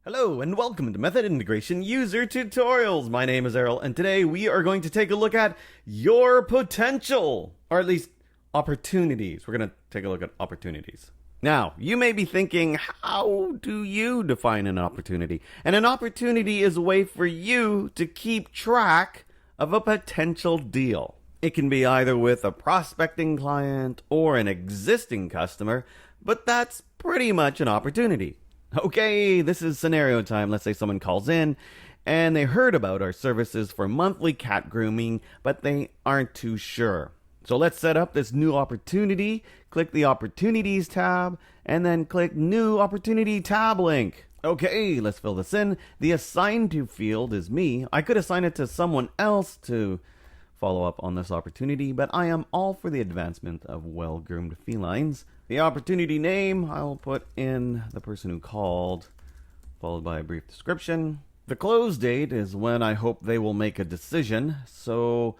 Hello and welcome to Method Integration User Tutorials. My name is Errol and today we are going to take a look at your potential, or at least opportunities. We're going to take a look at opportunities. Now, you may be thinking, how do you define an opportunity? And an opportunity is a way for you to keep track of a potential deal. It can be either with a prospecting client or an existing customer, but that's pretty much an opportunity. Okay, this is scenario time. Let's say someone calls in and they heard about our services for monthly cat grooming, but they aren't too sure. So let's set up this new opportunity. Click the Opportunities tab and then click New Opportunity tab link. Okay, let's fill this in. The assigned to field is me. I could assign it to someone else to follow up on this opportunity, but I am all for the advancement of well-groomed felines. The opportunity name, I'll put in the person who called, followed by a brief description. The close date is when I hope they will make a decision, so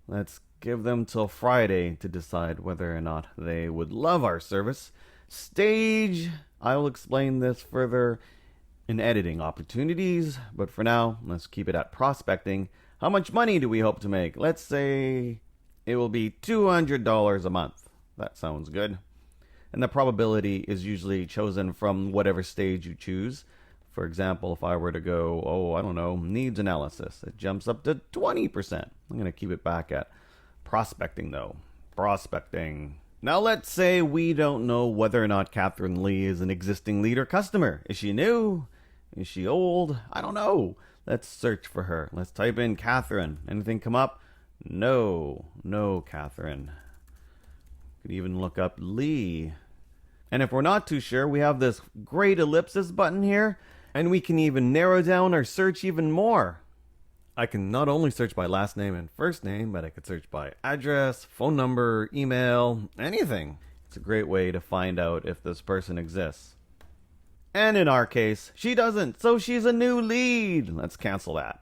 let's give them till Friday to decide whether or not they would love our service. Stage, I will explain this further in editing opportunities, but for now, let's keep it at prospecting. How much money do we hope to make? Let's say it will be $200 a month. That sounds good. And the probability is usually chosen from whatever stage you choose. For example, if I were to go, needs analysis, it jumps up to 20%. I'm going to keep it back at prospecting though. Prospecting. Now let's say we don't know whether or not Catherine Lee is an existing lead or customer. Is she new? Is she old? I don't know. Let's search for her. Let's type in Catherine. Anything come up? No Catherine. Could even look up Lee. And if we're not too sure, we have this great ellipsis button here, and we can even narrow down our search even more. I can not only search by last name and first name, but I could search by address, phone number, email, anything. It's a great way to find out if this person exists. And in our case, she doesn't, so she's a new lead. Let's cancel that.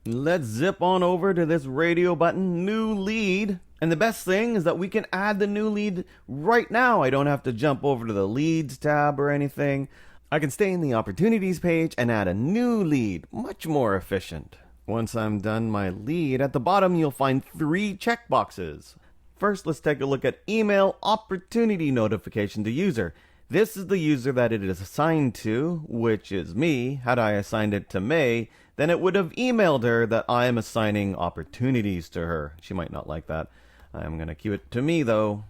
Let's zip on over to this radio button, New Lead. And the best thing is that we can add the new lead right now. I don't have to jump over to the Leads tab or anything. I can stay in the Opportunities page and add a new lead. Much more efficient. Once I'm done my lead, at the bottom you'll find 3 checkboxes. First, let's take a look at Email Opportunity Notification to User. This is the user that it is assigned to, which is me. Had I assigned it to May, then it would have emailed her that I am assigning opportunities to her. She might not like that. I'm going to keep it to me, though.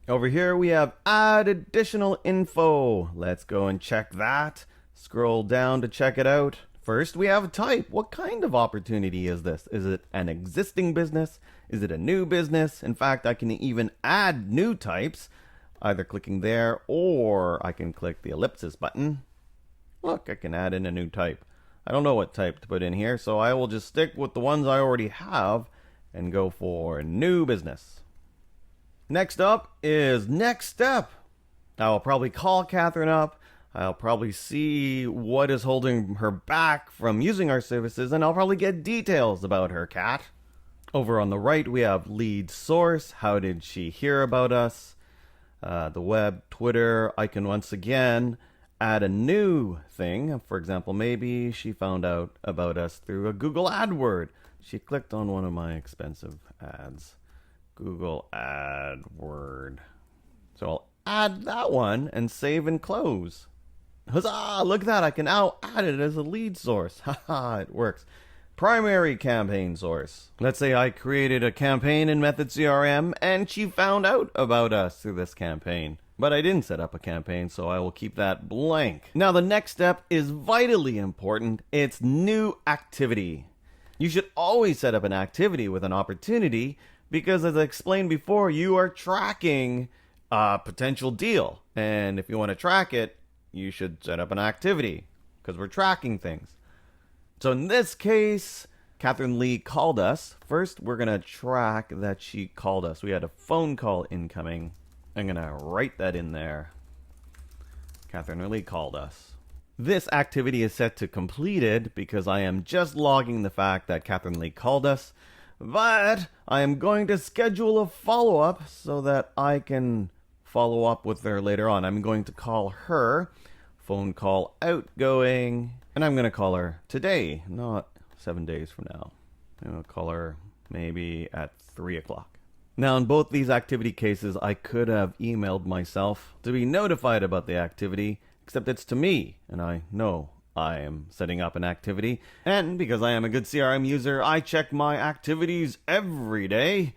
Over here, we have Add Additional Info. Let's go and check that. Scroll down to check it out. First, we have a type. What kind of opportunity is this? Is it an existing business? Is it a new business? In fact, I can even add new types, either clicking there or I can click the ellipsis button. Look, I can add in a new type. I don't know what type to put in here, so I will just stick with the ones I already have and go for new business. Next up is next step. I'll probably call Catherine up. I'll probably see what is holding her back from using our services, and I'll probably get details about her cat. Over on the right, we have lead source. How did she hear about us? The web, Twitter. I can once again add a new thing. For example, maybe she found out about us through a Google AdWord. She clicked on one of my expensive ads. Google AdWord. So I'll add that one and save and close. Huzzah! Look at that. I can now add it as a lead source. Haha, it works. Primary campaign source. Let's say I created a campaign in Method CRM and she found out about us through this campaign. But I didn't set up a campaign, so I will keep that blank. Now the next step is vitally important. It's new activity. You should always set up an activity with an opportunity because, as I explained before, you are tracking a potential deal. And if you want to track it, you should set up an activity because we're tracking things. So in this case, Catherine Lee called us. First, we're going to track that she called us. We had a phone call incoming. I'm going to write that in there. Catherine Lee called us. This activity is set to completed because I am just logging the fact that Catherine Lee called us, but I am going to schedule a follow-up so that I can follow up with her later on. I'm going to call her phone call outgoing. And I'm going to call her today, not 7 days from now. I'm going to call her maybe at 3 o'clock. Now, in both these activity cases, I could have emailed myself to be notified about the activity, except it's to me, and I know I am setting up an activity. And because I am a good CRM user, I check my activities every day.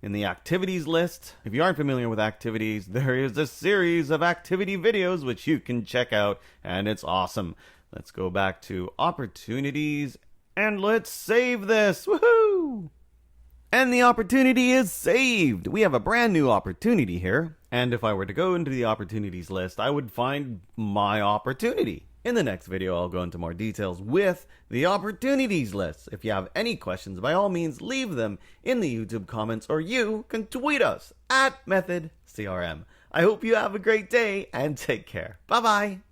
In the activities list, if you aren't familiar with activities, there is a series of activity videos which you can check out, and it's awesome. Let's go back to opportunities, and let's save this. Woohoo! And the opportunity is saved. We have a brand new opportunity here. And if I were to go into the opportunities list, I would find my opportunity. In the next video, I'll go into more details with the opportunities list. If you have any questions, by all means, leave them in the YouTube comments, or you can tweet us at Method CRM. I hope you have a great day and take care. Bye-bye.